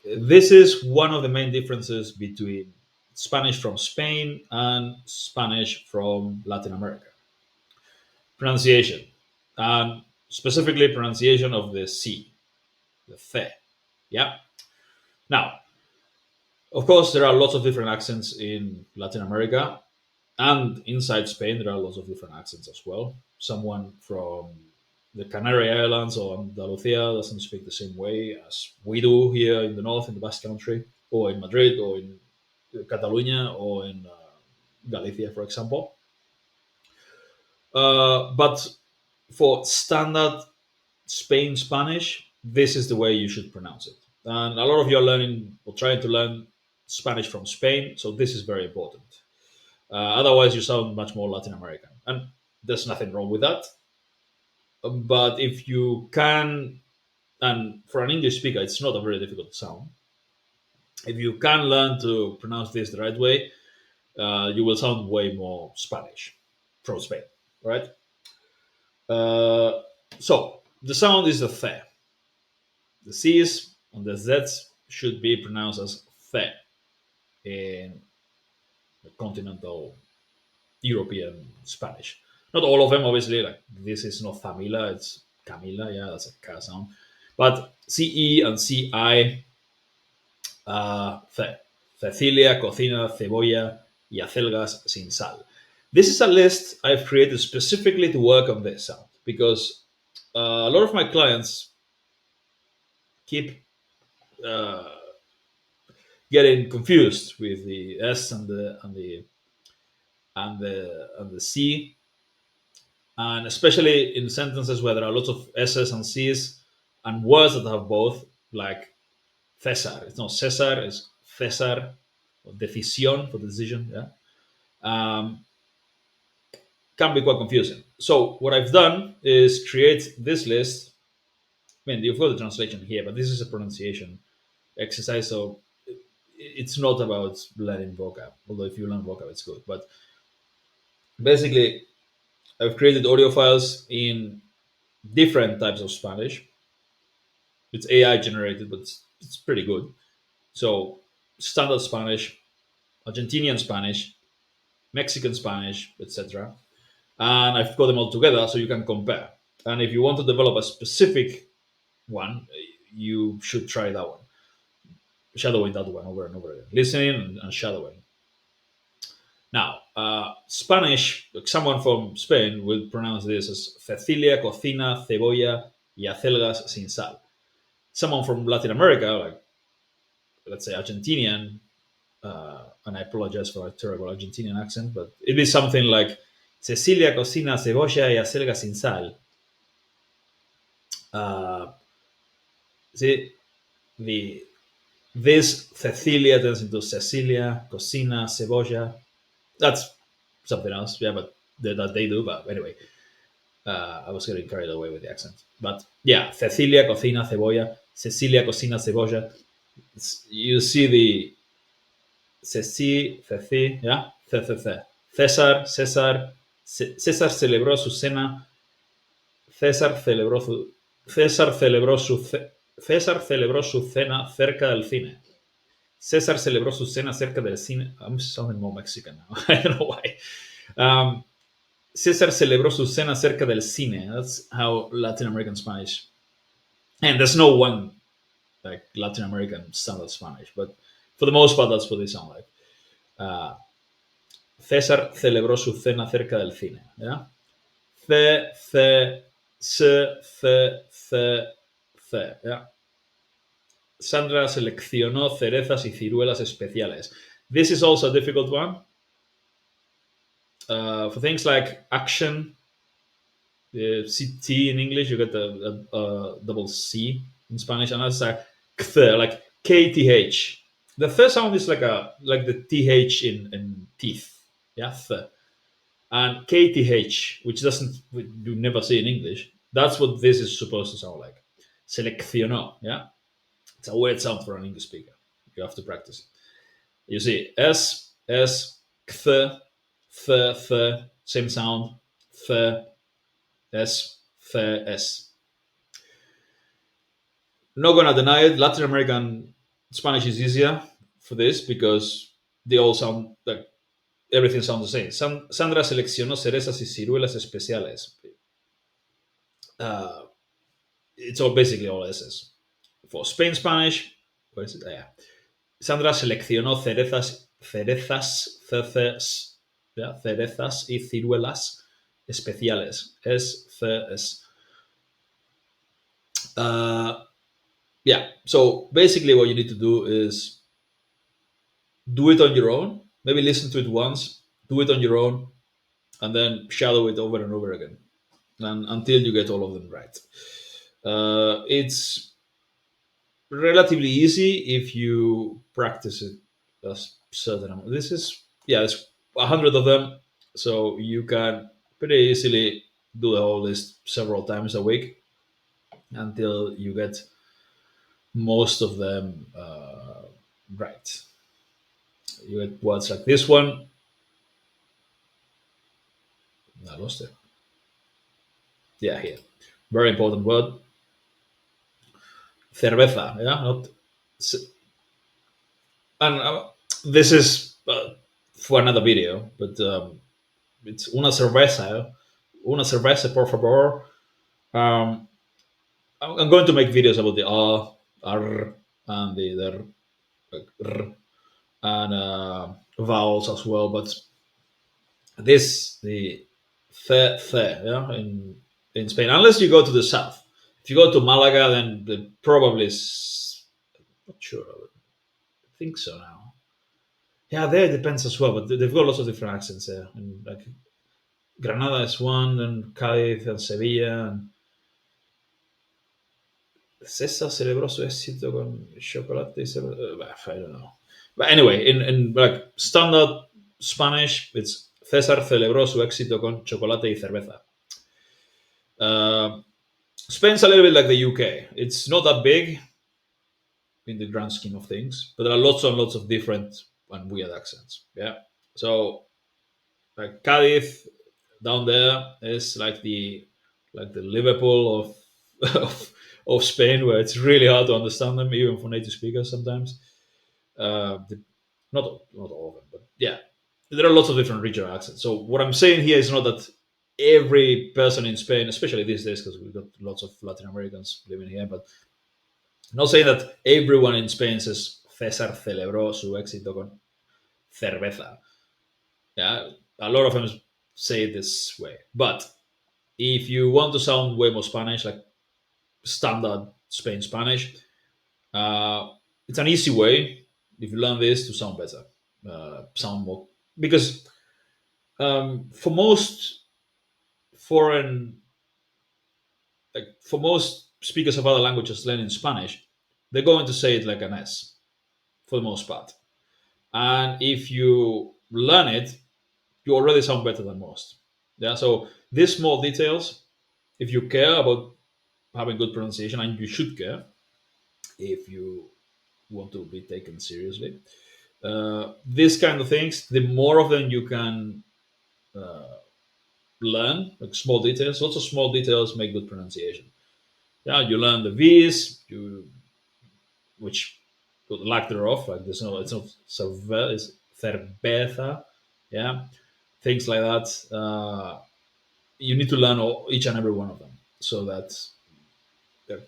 This is one of the main differences between Spanish from Spain and Spanish from Latin America. Pronunciation, and specifically pronunciation of the C, the the. Yeah. Now, of course, there are lots of different accents in Latin America, and inside Spain, there are lots of different accents as well. Someone from the Canary Islands or Andalusia doesn't speak the same way as we do here in the north, in the Basque Country, or in Madrid, or in Catalonia, or in Galicia, for example. But for standard Spain Spanish, this is the way you should pronounce it. And a lot of you are learning or trying to learn Spanish from Spain, so this is very important. Otherwise, you sound much more Latin American, and there's nothing wrong with that. But if you can, and for an English speaker, it's not a very difficult sound. If you can learn to pronounce this the right way, you will sound way more Spanish from Spain, right? Uh, so the sound is the the. The C's and the Z's should be pronounced as the in the continental European Spanish. Not all of them, obviously. Like this is not Famila, it's Camila. Yeah, that's a K sound. But CE and CI, the. Cecilia cocina cebolla y acelgas sin sal. This is a list I've created specifically to work on this sound because a lot of my clients keep uh, getting confused with the S and the C, and especially in sentences where there are lots of S's and C's and words that have both, like Cesar. It's not Cesar, it's Cesar, or Decisión for decision. Yeah, um, can be quite confusing. So what I've done is create this list. I mean, you've got the translation here, but this is a pronunciation exercise, so it's not about learning vocab. Although if you learn vocab, it's good. But basically, I've created audio files in different types of Spanish. It's AI generated, but it's pretty good. So standard Spanish, Argentinian Spanish, Mexican Spanish, etc. And I've got them all together so you can compare. And if you want to develop a specific one, you should try that one. Shadowing that one over and over again. Listening and shadowing. Now, Spanish, like someone from Spain will pronounce this as Cecilia cocina cebolla y acelgas sin sal. Someone from Latin America, like let's say Argentinian, and I apologize for a terrible Argentinian accent, but it is something like Cecilia cocina cebolla y acelgas sin sal. Uh, see, the this Cecilia turns into Cecilia cocina cebolla. That's something else, yeah, but that they do. But anyway, I was getting carried away with the accent. But yeah, Cecilia cocina cebolla, Cecilia cocina cebolla. You see the Ceci, yeah, César, César celebró su cena, César celebró su, César celebró su, César celebró su cena cerca del cine. César celebró su cena cerca del cine. I'm sounding more Mexican now. I don't know why. César celebró su cena cerca del cine. That's how Latin American Spanish. And there's no one like Latin American standard Spanish, but for the most part, that's what they sound like. Uh, César celebró su cena cerca del cine. Yeah. C. Yeah. Sandra seleccionó cerezas y ciruelas especiales. This is also a difficult one. For things like action, CT in English, you get a double C in Spanish, and that's like like KTH. The first sound is like the TH in teeth, yeah, and KTH, which doesn't you never see in English. That's what this is supposed to sound like. Seleccionó, yeah, it's a weird sound for an English speaker. You have to practice it. You see same sound, S. Not gonna deny it. Latin American Spanish is easier for this because they all sound like everything sounds the same. Sandra seleccionó cerezas y ciruelas especiales. Uh, it's all basically all S's. For Spain Spanish, where is it? Ah, yeah. Sandra seleccionó cerezas y ciruelas especiales. Es. Uh, yeah. So basically, what you need to do is do it on your own. Maybe listen to it once, do it on your own, and then shadow it over and over again, and until you get all of them right. It's relatively easy if you practice it a certain amount. This is yeah, there's 100 of them, so you can pretty easily do the whole list several times a week until you get most of them right. You get words like this one. I lost it. Yeah, here. Very important word. Cerveza. Yeah, not. And this is for another video, but it's una cerveza. Una cerveza, por favor. Um, I'm going to make videos about the R, and the R, and vowels as well. But this, the yeah, in Spain, unless you go to the south. If you go to Malaga, then the probably is not sure. I think so now. Yeah, there it depends as well, but they've got lots of different accents there. And like Granada is one, and Cádiz and Sevilla, and César celebró su éxito con chocolate y I don't know. But anyway, in like standard Spanish, it's César celebró su éxito con chocolate y cerveza. Uh, Spain's a little bit like the UK. It's not that big in the grand scheme of things, but there are lots and lots of different and weird accents. Yeah. So like Cádiz down there is like the Liverpool of Spain, where it's really hard to understand them, even for native speakers sometimes. The, not all of them, but yeah, there are lots of different regional accents. So what I'm saying here is not that every person in Spain, especially these days, because we've got lots of Latin Americans living here, but I'm not saying that everyone in Spain says César celebró su éxito con cerveza. Yeah, a lot of them say it this way. But if you want to sound way more Spanish, like standard Spain Spanish, uh, it's an easy way if you learn this to sound better, sound more because for most foreign, like for most speakers of other languages learning Spanish, they're going to say it like an S for the most part. And if you learn it, you already sound better than most. Yeah. So these small details, if you care about having good pronunciation, and you should care if you want to be taken seriously, these kind of things, the more of them you can learn, like small details. Also, small details make good pronunciation. Yeah, you learn the V's, which lack thereof, like there's no, it's not cerveza, it's cerveza. Yeah, things like that. You need to learn each and every one of them, so that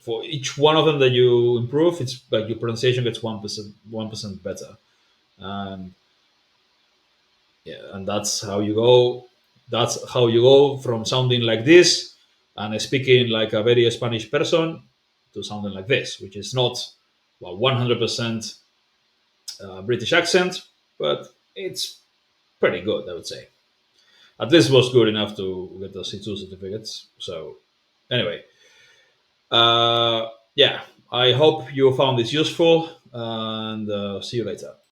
for each one of them that you improve, it's like your pronunciation gets 1% better, and yeah, and that's how you go. That's how you go from sounding like this and speaking like a very Spanish person to sounding like this, which is not well 100% British accent, but it's pretty good, I would say. At least was good enough to get the C2 certificates. So anyway, yeah, I hope you found this useful, and see you later.